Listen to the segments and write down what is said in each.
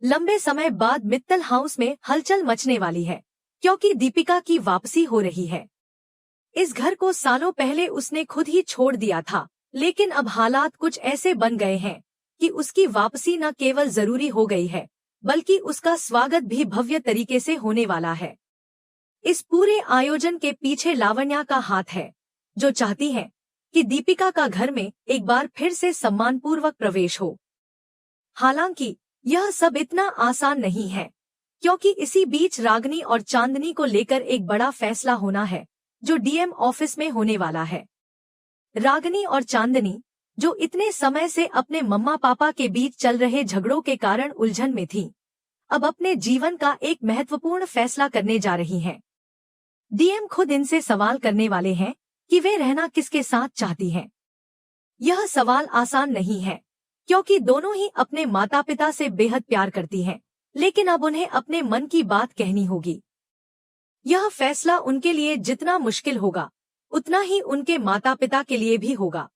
लंबे समय बाद मित्तल हाउस में हलचल मचने वाली है, क्योंकि दीपिका की वापसी हो रही है। इस घर को सालों पहले उसने खुद ही छोड़ दिया था, लेकिन अब हालात कुछ ऐसे बन गए हैं कि उसकी वापसी न केवल जरूरी हो गई है, बल्कि उसका स्वागत भी भव्य तरीके से होने वाला है। इस पूरे आयोजन के पीछे लावण्या का हाथ है, जो चाहती है कि दीपिका का घर में एक बार फिर से सम्मानपूर्वक प्रवेश हो। हालांकि यह सब इतना आसान नहीं है, क्योंकि इसी बीच रागनी और चांदनी को लेकर एक बड़ा फैसला होना है, जो डीएम ऑफिस में होने वाला है। रागनी और चांदनी, जो इतने समय से अपने मम्मा पापा के बीच चल रहे झगड़ों के कारण उलझन में थीं, अब अपने जीवन का एक महत्वपूर्ण फैसला करने जा रही हैं। डीएम खुद इनसे सवाल करने वाले हैं कि वे रहना किसके साथ चाहती हैं। यह सवाल आसान नहीं है, क्योंकि दोनों ही अपने माता पिता से बेहद प्यार करती हैं, लेकिन अब उन्हें अपने मन की बात कहनी होगी। यह फैसला उनके लिए जितना मुश्किल होगा, उतना ही उनके माता पिता के लिए भी होगा।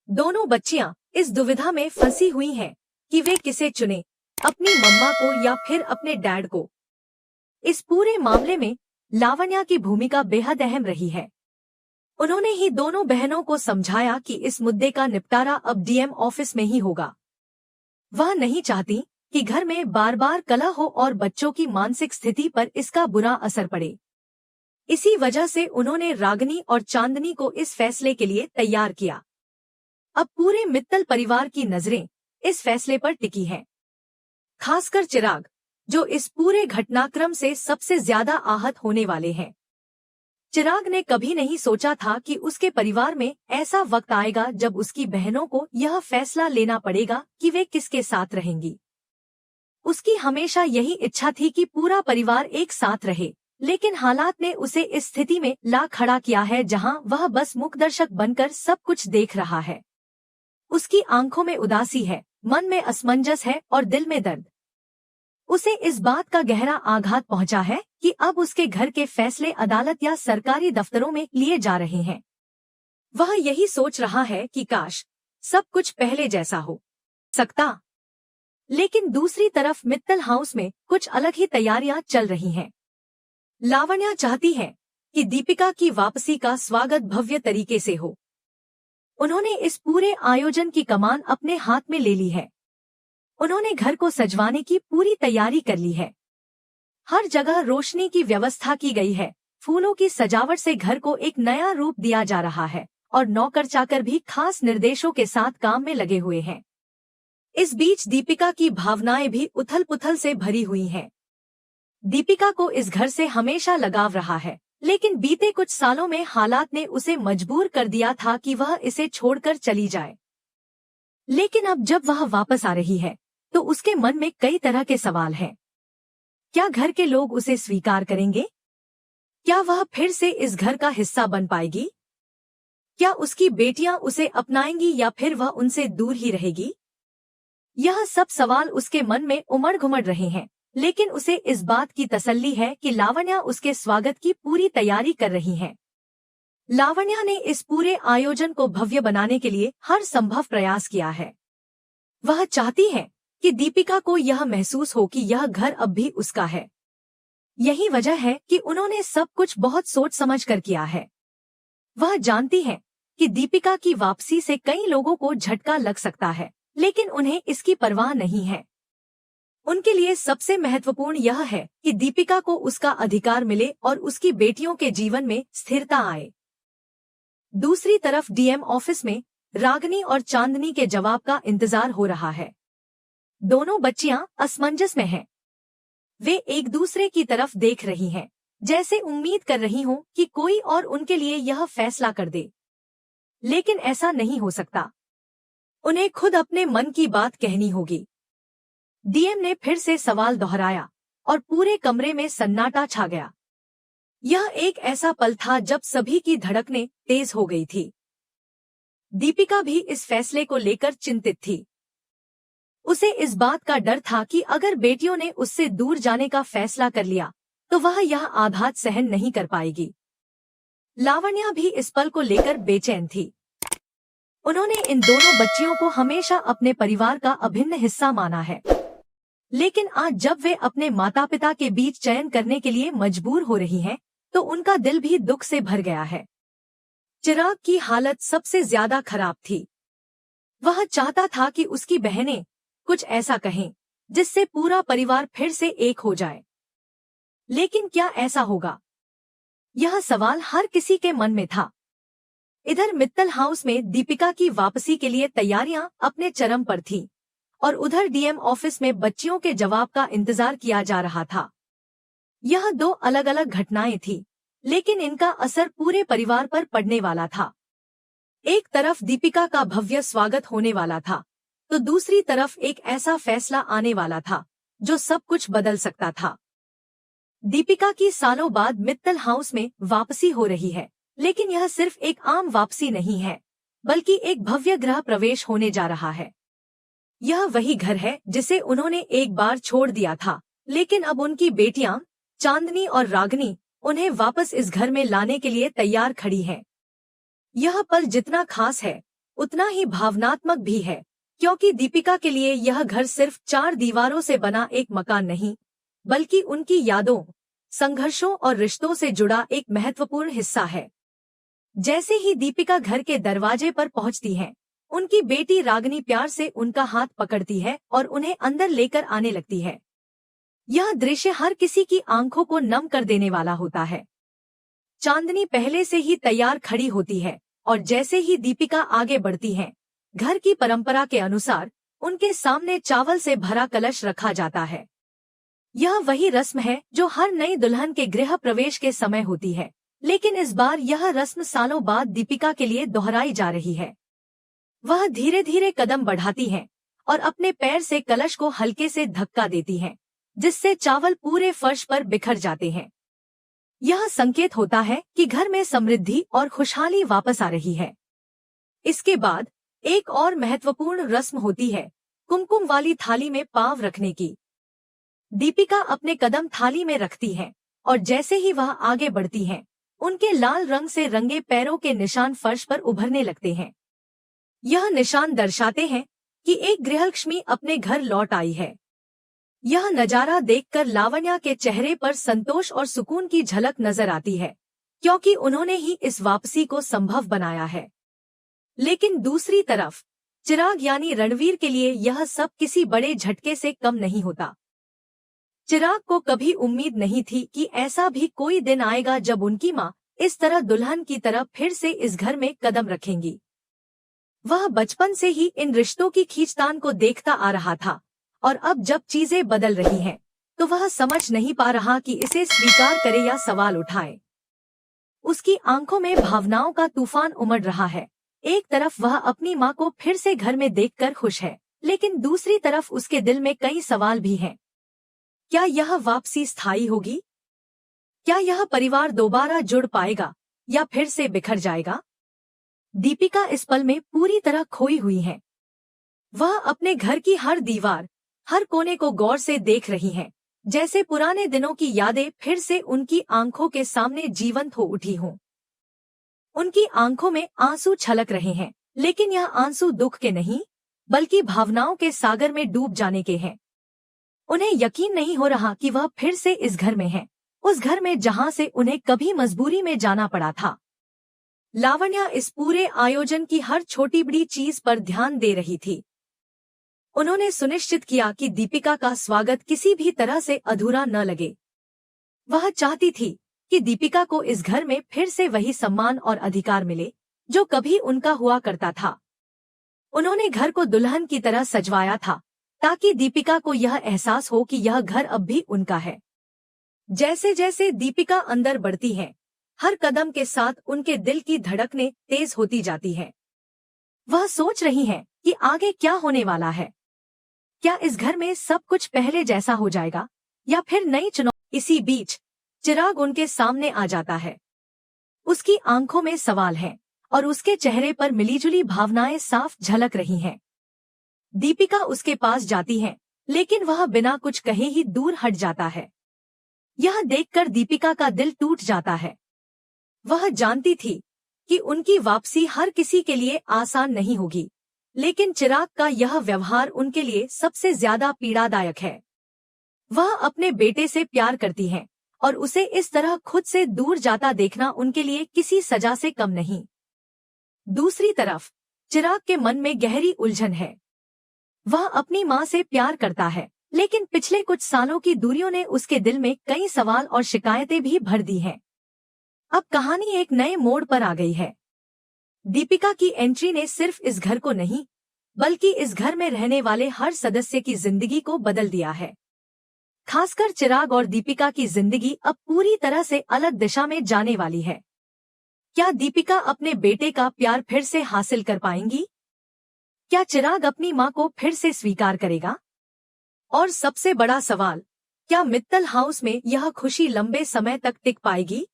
दोनों बच्चियां इस दुविधा में फंसी हुई हैं कि वे किसे चुने, अपनी मम्मा को या फिर अपने डैड को। इस पूरे मामले में लावण्या की भूमिका बेहद अहम रही है। उन्होंने ही दोनों बहनों को समझाया कि इस मुद्दे का निपटारा अब डीएम ऑफिस में ही होगा। वह नहीं चाहती कि घर में बार बार कलह हो और बच्चों की मानसिक स्थिति पर इसका बुरा असर पड़े। इसी वजह से उन्होंने रागनी और चांदनी को इस फैसले के लिए तैयार किया। अब पूरे मित्तल परिवार की नजरें इस फैसले पर टिकी हैं, खासकर चिराग, जो इस पूरे घटनाक्रम से सबसे ज्यादा आहत होने वाले हैं। चिराग ने कभी नहीं सोचा था कि उसके परिवार में ऐसा वक्त आएगा जब उसकी बहनों को यह फैसला लेना पड़ेगा कि वे किसके साथ रहेंगी। उसकी हमेशा यही इच्छा थी कि पूरा परिवार एक साथ रहे, लेकिन हालात ने उसे इस स्थिति में ला खड़ा किया है जहां वह बस मूकदर्शक बनकर सब कुछ देख रहा है। उसकी आंखों में उदासी है, मन में असमंजस है और दिल में दर्द। उसे इस बात का गहरा आघात पहुंचा है कि अब उसके घर के फैसले अदालत या सरकारी दफ्तरों में लिए जा रहे हैं। वह यही सोच रहा है कि काश सब कुछ पहले जैसा हो सकता। लेकिन दूसरी तरफ मित्तल हाउस में कुछ अलग ही तैयारियां चल रही हैं। लावण्या चाहती है कि दीपिका की वापसी का स्वागत भव्य तरीके से हो। उन्होंने इस पूरे आयोजन की कमान अपने हाथ में ले ली है। उन्होंने घर को सजवाने की पूरी तैयारी कर ली है। हर जगह रोशनी की व्यवस्था की गई है, फूलों की सजावट से घर को एक नया रूप दिया जा रहा है और नौकर चाकर भी खास निर्देशों के साथ काम में लगे हुए हैं। इस बीच दीपिका की भावनाएं भी उथल पुथल से भरी हुई हैं। दीपिका को इस घर से हमेशा लगाव रहा है, लेकिन बीते कुछ सालों में हालात ने उसे मजबूर कर दिया था कि वह इसे छोड़कर चली जाए। लेकिन अब जब वह वापस आ रही है तो उसके मन में कई तरह के सवाल हैं। क्या घर के लोग उसे स्वीकार करेंगे? क्या वह फिर से इस घर का हिस्सा बन पाएगी? क्या उसकी बेटियां उसे अपनाएंगी या फिर वह उनसे दूर ही रहेगी? यह सब सवाल उसके मन में उमड़ घुमड़ रहे हैं, लेकिन उसे इस बात की तसल्ली है कि लावण्या उसके स्वागत की पूरी तैयारी कर रही है। लावण्या ने इस पूरे आयोजन को भव्य बनाने के लिए हर संभव प्रयास किया है। वह चाहती है कि दीपिका को यह महसूस हो कि यह घर अब भी उसका है। यही वजह है कि उन्होंने सब कुछ बहुत सोच समझ कर किया है। वह जानती है कि दीपिका की वापसी से कई लोगों को झटका लग सकता है, लेकिन उन्हें इसकी परवाह नहीं है। उनके लिए सबसे महत्वपूर्ण यह है कि दीपिका को उसका अधिकार मिले और उसकी बेटियों के जीवन में स्थिरता आए। दूसरी तरफ डीएम ऑफिस में रागनी और चांदनी के जवाब का इंतजार हो रहा है। दोनों बच्चियां असमंजस में हैं। वे एक दूसरे की तरफ देख रही हैं, जैसे उम्मीद कर रही हों कि कोई और उनके लिए यह फैसला कर दे। लेकिन ऐसा नहीं हो सकता। उन्हें खुद अपने मन की बात कहनी होगी। डीएम ने फिर से सवाल दोहराया और पूरे कमरे में सन्नाटा छा गया। यह एक ऐसा पल था जब सभी की धड़कनें तेज हो गई थी। दीपिका भी इस फैसले को लेकर चिंतित थी। उसे इस बात का डर था कि अगर बेटियों ने उससे दूर जाने का फैसला कर लिया तो वह यह आघात सहन नहीं कर पाएगी। लावण्या भी इस पल को लेकर बेचैन थी। उन्होंने इन दोनों बच्चियों को हमेशा अपने परिवार का अभिन्न हिस्सा माना है। लेकिन आज जब वे अपने माता पिता के बीच चयन करने के लिए मजबूर हो रही हैं, तो उनका दिल भी दुख से भर गया है। चिराग की हालत सबसे ज्यादा खराब थी। वह चाहता था कि उसकी बहनें कुछ ऐसा कहें जिससे पूरा परिवार फिर से एक हो जाए। लेकिन क्या ऐसा होगा? यह सवाल हर किसी के मन में था। इधर मित्तल हाउस में दीपिका की वापसी के लिए तैयारियां अपने चरम पर थीं और उधर डीएम ऑफिस में बच्चियों के जवाब का इंतजार किया जा रहा था। यह दो अलग अलग घटनाएं थीं, लेकिन इनका असर पूरे परिवार पर पड़ने वाला था। एक तरफ दीपिका का भव्य स्वागत होने वाला था, तो दूसरी तरफ एक ऐसा फैसला आने वाला था जो सब कुछ बदल सकता था। दीपिका की सालों बाद मित्तल हाउस में वापसी हो रही है, लेकिन यह सिर्फ एक आम वापसी नहीं है, बल्कि एक भव्य गृह प्रवेश होने जा रहा है। यह वही घर है जिसे उन्होंने एक बार छोड़ दिया था, लेकिन अब उनकी बेटियां चांदनी और रागनी उन्हें वापस इस घर में लाने के लिए तैयार खड़ी हैं। यह पल जितना खास है, उतना ही भावनात्मक भी है, क्योंकि दीपिका के लिए यह घर सिर्फ 4 दीवारों से बना एक मकान नहीं, बल्कि उनकी यादों, संघर्षों और रिश्तों से जुड़ा एक महत्वपूर्ण हिस्सा है। जैसे ही दीपिका घर के दरवाजे पर पहुंचती है, उनकी बेटी रागनी प्यार से उनका हाथ पकड़ती है और उन्हें अंदर लेकर आने लगती है। यह दृश्य हर किसी की आंखों को नम कर देने वाला होता है। चांदनी पहले से ही तैयार खड़ी होती है और जैसे ही दीपिका आगे बढ़ती है, घर की परंपरा के अनुसार उनके सामने चावल से भरा कलश रखा जाता है। यह वही रस्म है जो हर नई दुल्हन के गृह प्रवेश के समय होती है, लेकिन इस बार यह रस्म सालों बाद दीपिका के लिए दोहराई जा रही है। वह धीरे धीरे कदम बढ़ाती है और अपने पैर से कलश को हल्के से धक्का देती है, जिससे चावल पूरे फर्श पर बिखर जाते हैं। यह संकेत होता है कि घर में समृद्धि और खुशहाली वापस आ रही है। इसके बाद एक और महत्वपूर्ण रस्म होती है, कुमकुम वाली थाली में पाँव रखने की। दीपिका अपने कदम थाली में रखती है और जैसे ही वह आगे बढ़ती है, उनके लाल रंग से रंगे पैरों के निशान फर्श पर उभरने लगते हैं। यह निशान दर्शाते हैं कि एक गृहलक्ष्मी अपने घर लौट आई है। यह नजारा देखकर लावण्या के चेहरे पर संतोष और सुकून की झलक नजर आती है, क्योंकि उन्होंने ही इस वापसी को संभव बनाया है। लेकिन दूसरी तरफ चिराग यानी रणवीर के लिए यह सब किसी बड़े झटके से कम नहीं होता। चिराग को कभी उम्मीद नहीं थी कि ऐसा भी कोई दिन आएगा जब उनकी माँ इस तरह दुल्हन की तरह फिर से इस घर में कदम रखेंगी। वह बचपन से ही इन रिश्तों की खींचतान को देखता आ रहा था, और अब जब चीजें बदल रही हैं, तो वह समझ नहीं पा रहा कि इसे स्वीकार करे या सवाल उठाए। उसकी आंखों में भावनाओं का तूफान उमड़ रहा है। एक तरफ वह अपनी माँ को फिर से घर में देखकर खुश है, लेकिन दूसरी तरफ उसके दिल में कई सवाल भी हैं। क्या यह वापसी स्थायी होगी? क्या यह परिवार दोबारा जुड़ पाएगा या फिर से बिखर जाएगा? दीपिका इस पल में पूरी तरह खोई हुई है। वह अपने घर की हर दीवार, हर कोने को गौर से देख रही है, जैसे पुराने दिनों की यादें फिर से उनकी आंखों के सामने जीवंत हो उठी हों। उनकी आंखों में आंसू छलक रहे हैं, लेकिन यह आंसू दुख के नहीं, बल्कि भावनाओं के सागर में डूब जाने के हैं। उन्हें यकीन नहीं हो रहा कि वह फिर से इस घर में है, उस घर में जहां से उन्हें कभी मजबूरी में जाना पड़ा था। लावण्या इस पूरे आयोजन की हर छोटी बड़ी चीज पर ध्यान दे रही थी। उन्होंने सुनिश्चित किया कि दीपिका का स्वागत किसी भी तरह से अधूरा न लगे। वह चाहती थी कि दीपिका को इस घर में फिर से वही सम्मान और अधिकार मिले जो कभी उनका हुआ करता था। उन्होंने घर को दुल्हन की तरह सजवाया था, ताकि दीपिका को यह एहसास हो कि यह घर अब भी उनका है। जैसे जैसे दीपिका अंदर बढ़ती है, हर कदम के साथ उनके दिल की धड़कनें तेज होती जाती है। वह सोच रही हैं कि आगे क्या होने वाला है। क्या इस घर में सब कुछ पहले जैसा हो जाएगा या फिर नई चुनौती? इसी बीच चिराग उनके सामने आ जाता है। उसकी आंखों में सवाल है और उसके चेहरे पर मिलीजुली भावनाएं साफ झलक रही हैं। दीपिका उसके पास जाती है, लेकिन वह बिना कुछ कहे ही दूर हट जाता है। यह देखकर दीपिका का दिल टूट जाता है। वह जानती थी कि उनकी वापसी हर किसी के लिए आसान नहीं होगी, लेकिन चिराग का यह व्यवहार उनके लिए सबसे ज्यादा पीड़ादायक है। वह अपने बेटे से प्यार करती हैं और उसे इस तरह खुद से दूर जाता देखना उनके लिए किसी सजा से कम नहीं। दूसरी तरफ चिराग के मन में गहरी उलझन है। वह अपनी मां से प्यार करता है, लेकिन पिछले कुछ सालों की दूरियों ने उसके दिल में कई सवाल और शिकायतें भी भर दी हैं। अब कहानी एक नए मोड़ पर आ गई है। दीपिका की एंट्री ने सिर्फ इस घर को नहीं, बल्कि इस घर में रहने वाले हर सदस्य की जिंदगी को बदल दिया है। खासकर चिराग और दीपिका की जिंदगी अब पूरी तरह से अलग दिशा में जाने वाली है। क्या दीपिका अपने बेटे का प्यार फिर से हासिल कर पाएंगी? क्या चिराग अपनी मां को फिर से स्वीकार करेगा? और सबसे बड़ा सवाल, क्या मित्तल हाउस में यह खुशी लंबे समय तक टिक पाएगी?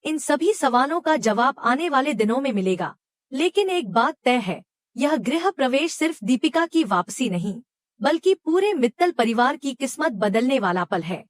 इन सभी सवालों का जवाब आने वाले दिनों में मिलेगा। लेकिन एक बात तय है, यह गृह प्रवेश सिर्फ दीपिका की वापसी नहीं, बल्कि पूरे मित्तल परिवार की किस्मत बदलने वाला पल है।